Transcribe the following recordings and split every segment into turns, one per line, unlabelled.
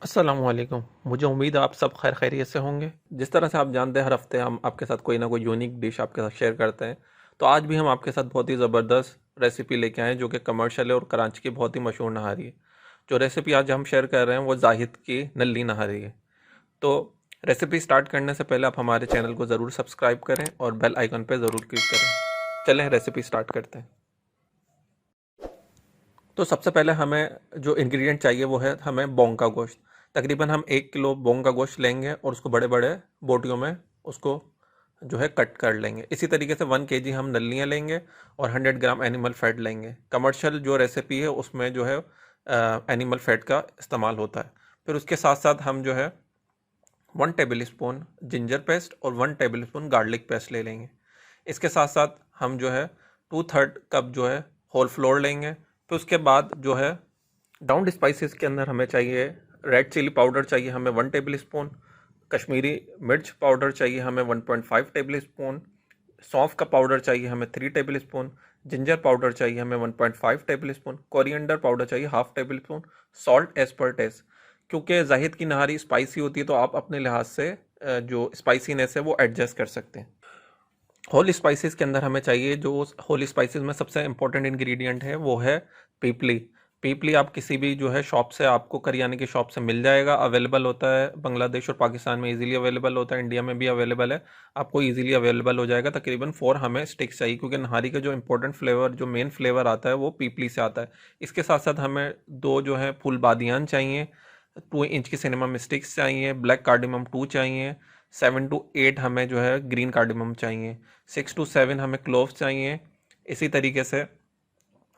अस्सलामुअलैकुम। मुझे उम्मीद है आप सब खैर खैरियत से होंगे। जिस तरह से आप जानते हैं हर हफ्ते हम आपके साथ कोई ना कोई यूनिक डिश आपके साथ शेयर करते हैं। तो आज भी हम आपके साथ बहुत ही ज़बरदस्त रेसिपी लेके आए हैं जो कि कमर्शियल है और कराची की बहुत ही मशहूर नहारी है। जो रेसिपी आज हम शेयर कर रहे हैं वो जाहिद की नल्ली नहारी है। तो रेसिपी स्टार्ट करने से पहले आप हमारे चैनल को ज़रूर सब्सक्राइब करें और बेल आइकन पर ज़रूर क्लिक करें। चलें रेसिपी स्टार्ट करते हैं। तो सबसे पहले हमें जो इंग्रेडिएंट चाहिए वो है हमें बोंग का गोश्त। तकरीबन हम 1 किलो बोंग का गोश्त लेंगे और उसको बड़े बड़े बोटियों में उसको जो है कट कर लेंगे। इसी तरीके से 1 kg हम नल्लियाँ लेंगे और 100 ग्राम एनिमल फैट लेंगे। कमर्शियल जो रेसिपी है उसमें जो है एनिमल फैट का इस्तेमाल होता है। फिर उसके साथ साथ हम जो है 1 टेबल स्पून जिंजर पेस्ट और 1 टेबल स्पून गार्लिक पेस्ट ले लेंगे। इसके साथ साथ हम जो है 2/3 कप जो है होल फ्लोर लेंगे। फिर उसके बाद जो है डाउन स्पाइसेस के अंदर हमें चाहिए रेड चिली पाउडर चाहिए हमें 1 टेबल स्पून, कश्मीरी मिर्च पाउडर चाहिए हमें 1.5 टेबल स्पून, सौंफ का पाउडर चाहिए हमें 3 टेबल स्पून, जिंजर पाउडर चाहिए हमें 1.5 टेबल स्पून, कोरिएंडर पाउडर चाहिए 1/2 tablespoon, salt as per taste. क्योंकि जाहिद की नहारी स्पाइसी होती है तो आप अपने लिहाज से जो स्पाइसीनेस है वो एडजस्ट कर सकते हैं। होल स्पाइसेस के अंदर हमें चाहिए जो होल स्पाइसेस में सबसे इंपॉर्टेंट इंग्रेडिएंट है वो है पीपली। पीपली आप किसी भी जो है शॉप से, आपको करियाने की शॉप से मिल जाएगा। अवेलेबल होता है बांग्लादेश और पाकिस्तान में, इजीली अवेलेबल होता है, इंडिया में भी अवेलेबल है, आपको इजीली अवेलेबल हो जाएगा। तकरीबन 4 हमें स्टिक्स चाहिए क्योंकि नहारी का जो इंपॉर्टेंट फ्लेवर, जो मेन फ्लेवर आता है वो पीपली से आता है। इसके साथ साथ हमें 2 जो है फूल बादियान चाहिए, 2 इंच की सिनेमा स्टिक्स चाहिए, ब्लैक कार्डिमम 2 चाहिए, 7 to 8 हमें जो है ग्रीन कार्डिमम चाहिए, 6 to 7 हमें क्लोव्स चाहिए। इसी तरीके से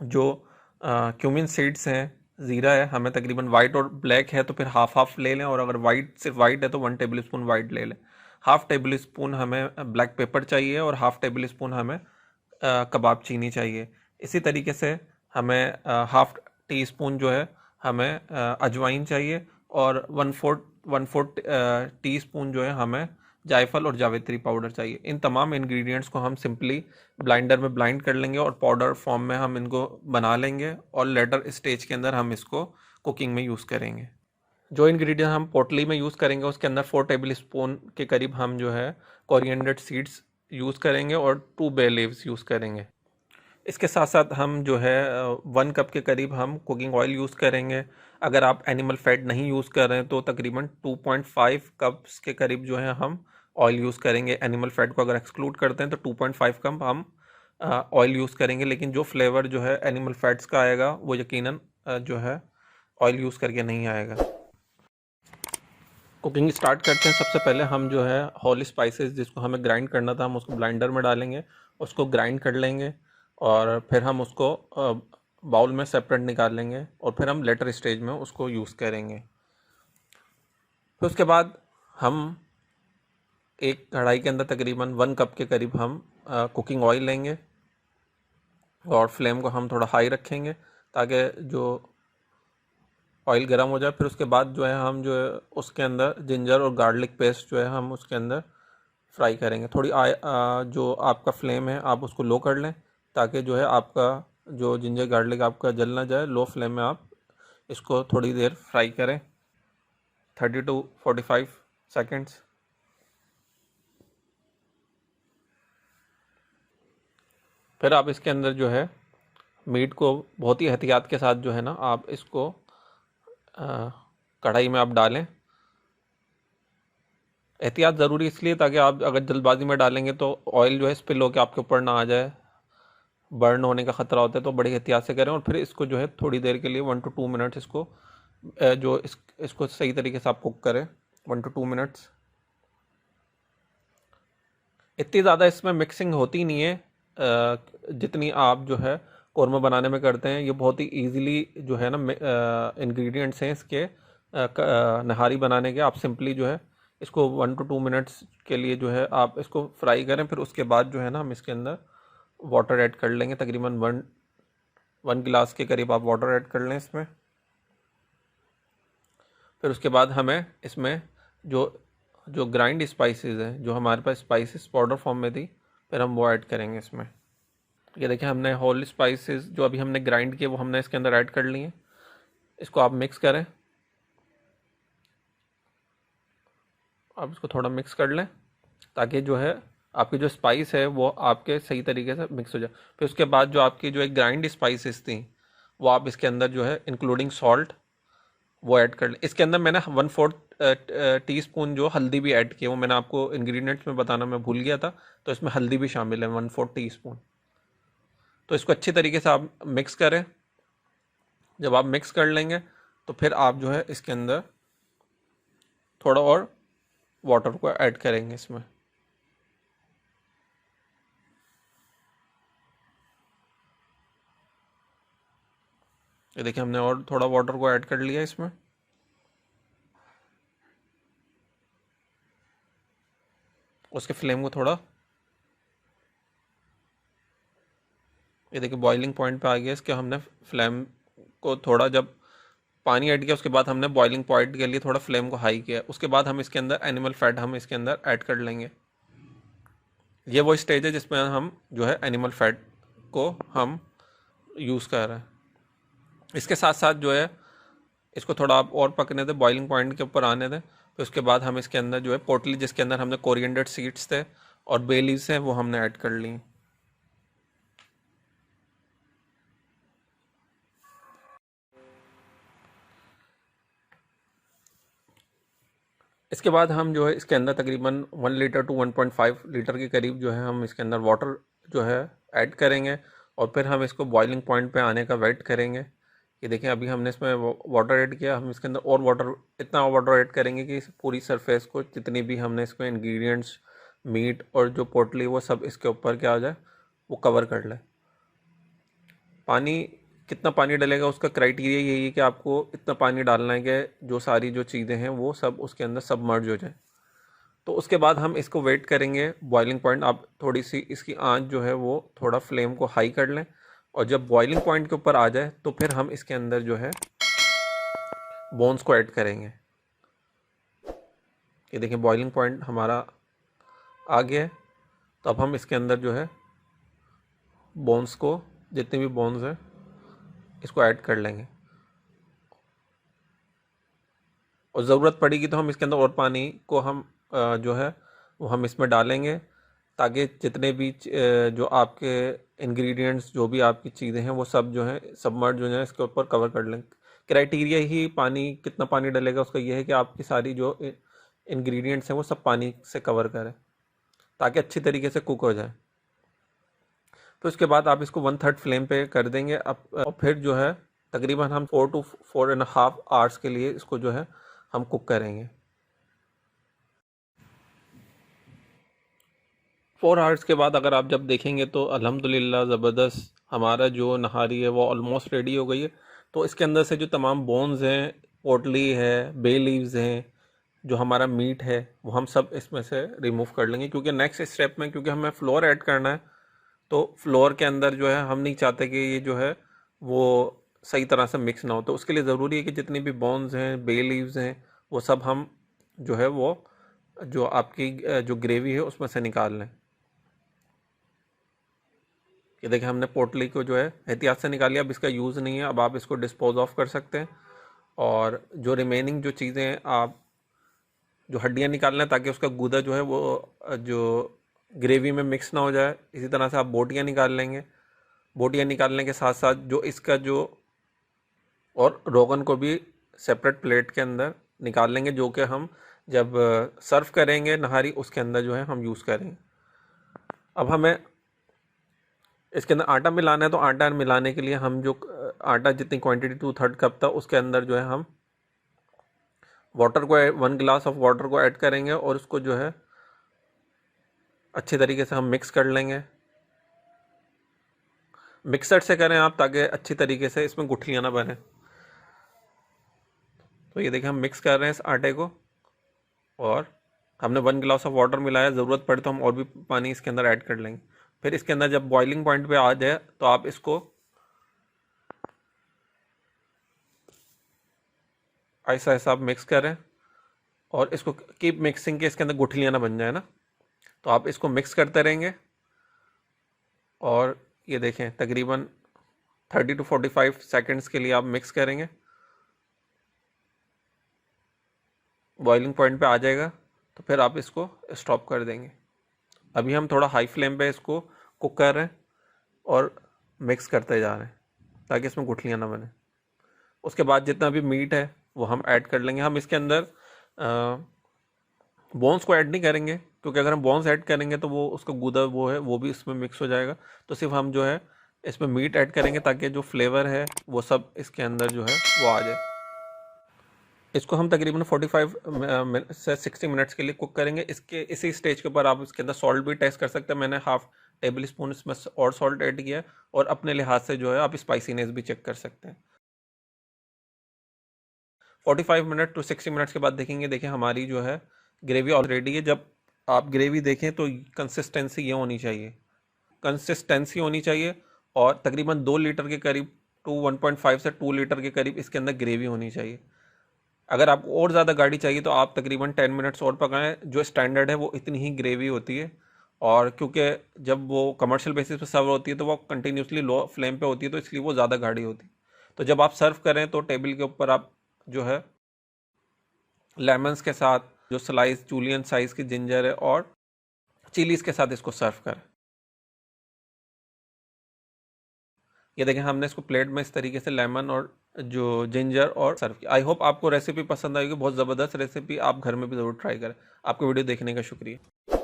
जो क्यूमिन सीड्स हैं, ज़ीरा है, हमें तकरीबन वाइट और ब्लैक है तो फिर हाफ हाफ ले लें, और अगर वाइट सिर्फ वाइट है तो 1 टेबल स्पून वाइट ले लें। 1/2 टेबल स्पून हमें ब्लैक पेपर चाहिए और 1/2 टेबल स्पून हमें कबाब चीनी चाहिए। इसी तरीके से हमें 1/2 टी स्पून जो है हमें अजवाइन चाहिए, और 1/4 टी स्पून जो है हमें जायफल और जावित्री पाउडर चाहिए। इन तमाम इंग्रेडिएंट्स को हम सिंपली ब्लाइंडर में ब्लाइंड कर लेंगे और पाउडर फॉर्म में हम इनको बना लेंगे, और लेटर स्टेज के अंदर हम इसको कुकिंग में यूज़ करेंगे। जो इंग्रेडिएंट हम पोटली में यूज़ करेंगे उसके अंदर 4 टेबल स्पून के करीब हम जो है कोरिएंडर सीड्स यूज़ करेंगे और 2 बे लीव्स यूज़ करेंगे। इसके साथ साथ हम जो है 1 कप के करीब हम कुकिंग ऑयल यूज़ करेंगे। अगर आप एनिमल फैट नहीं यूज़ कर रहे हैं तो तकरीबन 2.5 कप्स के करीब जो है हम ऑयल यूज़ करेंगे। एनिमल फैट को अगर एक्सक्लूड करते हैं तो 2.5 कप हम ऑयल यूज़ करेंगे, लेकिन जो फ्लेवर जो है एनिमल फैट्स का आएगा वो यकीनन जो है ऑयल यूज़ करके नहीं आएगा। कुकिंग स्टार्ट करते हैं। सबसे पहले हम जो है होल स्पाइसेस जिसको हमें ग्राइंड करना था हम उसको ब्लाइंडर में डालेंगे, उसको ग्राइंड कर लेंगे, और फिर हम उसको बाउल में सेपरेट निकाल लेंगे, और फिर हम लेटर स्टेज में उसको यूज़ करेंगे। फिर उसके बाद हम एक कढ़ाई के अंदर तकरीबन 1 कप के करीब हम कुकिंग ऑयल लेंगे, और फ्लेम को हम थोड़ा हाई रखेंगे ताकि जो ऑयल गर्म हो जाए। फिर उसके बाद जो है हम जो है उसके अंदर जिंजर और गार्लिक पेस्ट जो है हम उसके अंदर फ्राई करेंगे। थोड़ी जो आपका फ्लेम है आप उसको लो कर लें ताकि जो है आपका जो जिंजर गार्लिक आपका जल ना जाए। लो फ्लेम में आप इसको थोड़ी देर फ्राई करें, 30 to 45 सेकेंड्स। फिर आप इसके अंदर जो है मीट को बहुत ही एहतियात के साथ जो है ना आप इसको कढ़ाई में आप डालें। एहतियात ज़रूरी इसलिए ताकि आप अगर जल्दबाजी में डालेंगे तो ऑयल जो है स्पिल होकर आपके ऊपर ना आ जाए, बर्न होने का ख़तरा होता है। तो बड़ी एहतियात से करें, और फिर इसको जो है थोड़ी देर के लिए 1 to 2 मिनट्स इसको इसको सही तरीके से आप कुक करें, 1 to 2 मिनट्स। इतनी ज़्यादा इसमें मिक्सिंग होती नहीं है जितनी आप जो है कौरमा बनाने में करते हैं। ये बहुत ही ईजीली जो है ना इंग्रेडिएंट्स हैं इसके नहारी बनाने के। आप सिंपली जो है इसको 1 to 2 मिनट्स के लिए जो है आप इसको फ्राई करें। फिर उसके बाद जो है ना हम इसके अंदर वाटर ऐड कर लेंगे, तकरीबन वन गिलास के करीब आप वाटर ऐड कर लें इसमें। फिर उसके बाद हमें इसमें जो जो ग्राइंड स्पाइसेस हैं, जो हमारे पास स्पाइसेस पाउडर फॉर्म में थी, फिर हम वो ऐड करेंगे इसमें। ये देखिए हमने होल स्पाइसेस जो अभी हमने ग्राइंड किए वो हमने इसके अंदर ऐड कर लिए। इसको आप मिक्स करें। आप इसको थोड़ा मिक्स कर लें ताकि जो है आपकी जो स्पाइस है वो आपके सही तरीके से मिक्स हो जाए। फिर उसके बाद जो आपकी जो एक ग्राइंड स्पाइसेस थी वो आप इसके अंदर जो है इंक्लूडिंग सॉल्ट वो ऐड कर लें। इसके अंदर मैंने 1/4 टीस्पून जो हल्दी भी ऐड किया, वो मैंने आपको इंग्रेडिएंट्स में बताना मैं भूल गया था, तो इसमें हल्दी भी शामिल है 1/4 टीस्पून। तो इसको अच्छी तरीके से आप मिक्स करें। जब आप मिक्स कर लेंगे तो फिर आप जो है इसके अंदर थोड़ा और वाटर को ऐड करेंगे इसमें। ये देखिए हमने और थोड़ा वाटर को ऐड कर लिया इसमें। उसके फ्लेम को थोड़ा, ये देखिए बॉइलिंग पॉइंट पे आ गया। इसके हमने फ्लेम को थोड़ा, जब पानी ऐड किया उसके बाद हमने बॉइलिंग पॉइंट के लिए थोड़ा फ्लेम को हाई किया। उसके बाद हम इसके अंदर एनिमल फैट हम इसके अंदर ऐड कर लेंगे। ये वो स्टेज है जिसमें हम जो है एनिमल फैट को हम यूज़ कर रहे हैं। इसके साथ साथ जो है इसको थोड़ा आप और पकने दें, बॉइलिंग पॉइंट के ऊपर आने दें। फिर उसके बाद हम इसके अंदर जो है पोटली जिसके अंदर हमने कोरिएंडर सीड्स थे और बे लीव्स हैं वो हमने ऐड कर ली। इसके बाद हम जो है इसके अंदर तकरीबन 1 लीटर टू 1.5 लीटर के करीब जो है हम इसके अंदर वाटर जो है ऐड करेंगे और फिर हम इसको बॉइलिंग पॉइंट पे आने का वेट करेंगे। ये देखें अभी हमने इसमें वाटर ऐड किया, हम इसके अंदर और वाटर, इतना वाटर ऐड करेंगे कि पूरी सरफेस को जितनी भी हमने इसमें इंग्रेडिएंट्स, मीट और जो पोटली वो सब इसके ऊपर क्या आ जाए, वो कवर कर ले। पानी कितना पानी डलेगा उसका क्राइटेरिया यही है कि आपको इतना पानी डालना है कि जो सारी जो चीज़ें हैं वो सब उसके अंदर सबमर्ज हो जाए। तो उसके बाद हम इसको वेट करेंगे बॉइलिंग पॉइंट। आप थोड़ी सी इसकी आंच जो है वो थोड़ा फ्लेम को हाई कर लें और जब बॉइलिंग पॉइंट के ऊपर आ जाए तो फिर हम इसके अंदर जो है बोन्स को ऐड करेंगे। ये देखिए बॉइलिंग पॉइंट हमारा आ गया है। तो अब हम इसके अंदर जो है बोन्स को, जितने भी बोन्स हैं इसको ऐड कर लेंगे और ज़रूरत पड़ेगी तो हम इसके अंदर और पानी को हम जो है वो हम इसमें डालेंगे ताकि जितने भी जो आपके इंग्रेडिएंट्स, जो भी आपकी चीज़ें हैं वो सब जो है सबमर्ज हो जाए, इसके ऊपर कवर कर लें। क्राइटेरिया ही पानी, कितना पानी डलेगा उसका ये है कि आपकी सारी जो इंग्रेडिएंट्स हैं वो सब पानी से कवर करें ताकि अच्छी तरीके से कुक हो जाए। तो उसके बाद आप इसको 1/3 फ्लेम पे कर देंगे। अब और फिर जो है तकरीबन हम 4 to 4.5 आवर्स के लिए इसको जो है हम कुक करेंगे। 4 आवर्स के बाद अगर आप जब देखेंगे तो अल्हम्दुलिल्लाह ज़बरदस्त हमारा जो नहारी है वो ऑलमोस्ट रेडी हो गई है। तो इसके अंदर से जो तमाम बोन्स हैं, पोटली है, बे लीव्स हैं, जो हमारा मीट है वो हम सब इसमें से रिमूव कर लेंगे क्योंकि नेक्स्ट स्टेप में, क्योंकि हमें फ्लोर ऐड करना है तो फ्लोर के अंदर जो है हम नहीं चाहते कि ये जो है वो सही तरह से मिक्स ना हो। तो उसके लिए ज़रूरी है कि जितनी भी बोन्स हैं, बे लीव्स हैं, वो सब हम जो है वो जो आपकी जो ग्रेवी है उसमें से निकाल लें। ये देखिए हमने पोटली को जो है एहतियात से निकाल लिया। अब इसका यूज़ नहीं है, अब आप इसको डिस्पोज ऑफ कर सकते हैं और जो रिमेनिंग जो चीज़ें हैं, आप जो हड्डियाँ निकाल लें ताकि उसका गूदा जो है वो जो ग्रेवी में मिक्स ना हो जाए। इसी तरह से आप बोटियाँ निकाल लेंगे। बोटियाँ निकालने के साथ साथ जो इसका जो और रोगन को भी सेपरेट प्लेट के अंदर निकाल लेंगे, जो कि हम जब सर्व करेंगे नहारी उसके अंदर जो है हम यूज़ करेंगे। अब हमें इसके अंदर आटा मिलाना है, तो आटा मिलाने के लिए हम जो आटा जितनी क्वांटिटी 2/3 कप था उसके अंदर जो है हम वाटर को 1 गिलास ऑफ वाटर को ऐड करेंगे और उसको जो है अच्छे तरीके से हम मिक्स कर लेंगे। मिक्सर से करें आप ताकि अच्छी तरीके से इसमें गुठलियाँ ना बने। तो ये देखिए हम मिक्स कर रहे हैं इस आटे को और हमने 1 गिलास ऑफ वाटर मिलाया। ज़रूरत पड़े तो हम और भी पानी इसके अंदर ऐड कर लेंगे। फिर इसके अंदर जब बॉइलिंग पॉइंट पे आ जाए तो आप इसको ऐसा ऐसा आप मिक्स करें और इसको कीप मिक्सिंग के, इसके अंदर गुठलियाँ ना बन जाए ना। तो आप इसको मिक्स करते रहेंगे और ये देखें तकरीबन 30 to 45 सेकेंड्स के लिए आप मिक्स करेंगे। बॉइलिंग पॉइंट पे आ जाएगा तो फिर आप इसको स्टॉप कर देंगे। अभी हम थोड़ा हाई फ्लेम पे इसको कुक कर रहे हैं और मिक्स करते जा रहे हैं ताकि इसमें गुठलियाँ ना बने। उसके बाद जितना भी मीट है वो हम ऐड कर लेंगे। हम इसके अंदर बोन्स को ऐड नहीं करेंगे, क्योंकि अगर हम बोन्स ऐड करेंगे तो वो उसका गूदा वो है वो भी इसमें मिक्स हो जाएगा। तो सिर्फ हम जो है इसमें मीट ऐड करेंगे ताकि जो फ्लेवर है वो सब इसके अंदर जो है वो आ जाए। इसको हम तकरीबन 45 से 60 मिनट्स के लिए कुक करेंगे। इसी स्टेज के ऊपर आप इसके अंदर सॉल्ट भी टेस्ट कर सकते हैं। मैंने हाफ टेबल स्पून इसमें और सॉल्ट ऐड किया है, और अपने लिहाज से जो है आप स्पाइसीनेस भी चेक कर सकते हैं। 45 मिनट टू 60 मिनट्स के बाद देखेंगे, देखिए हमारी जो है ग्रेवी ऑलरेडी है। जब आप ग्रेवी देखें तो कंसिस्टेंसी ये होनी चाहिए, कंसिस्टेंसी होनी चाहिए, और तकरीबन 2 लीटर के करीब, 1.5 से 2 लीटर के करीब इसके अंदर ग्रेवी होनी चाहिए। अगर आपको और ज़्यादा गाढ़ी चाहिए तो आप तकरीबन 10 मिनट्स और पकाएं। जो स्टैंडर्ड है वो इतनी ही ग्रेवी होती है, और क्योंकि जब वो कमर्शियल बेसिस पे सर्व होती है तो वो कंटिन्यूसली लो फ्लेम पे होती है, तो इसलिए वो ज़्यादा गाढ़ी होती है। तो जब आप सर्व करें तो टेबल के ऊपर आप जो है लेमन्स के साथ, जो स्लाइस जूलियन साइज़ की जिंजर है और चिलीज़ के साथ इसको सर्व करें। ये देखें हमने इसको प्लेट में इस तरीके से लेमन और जो जिंजर और सर्व किया। आई होप आपको रेसिपी पसंद आएगी, बहुत ज़बरदस्त रेसिपी, आप घर में भी ज़रूर ट्राई करें। आपको वीडियो देखने का शुक्रिया।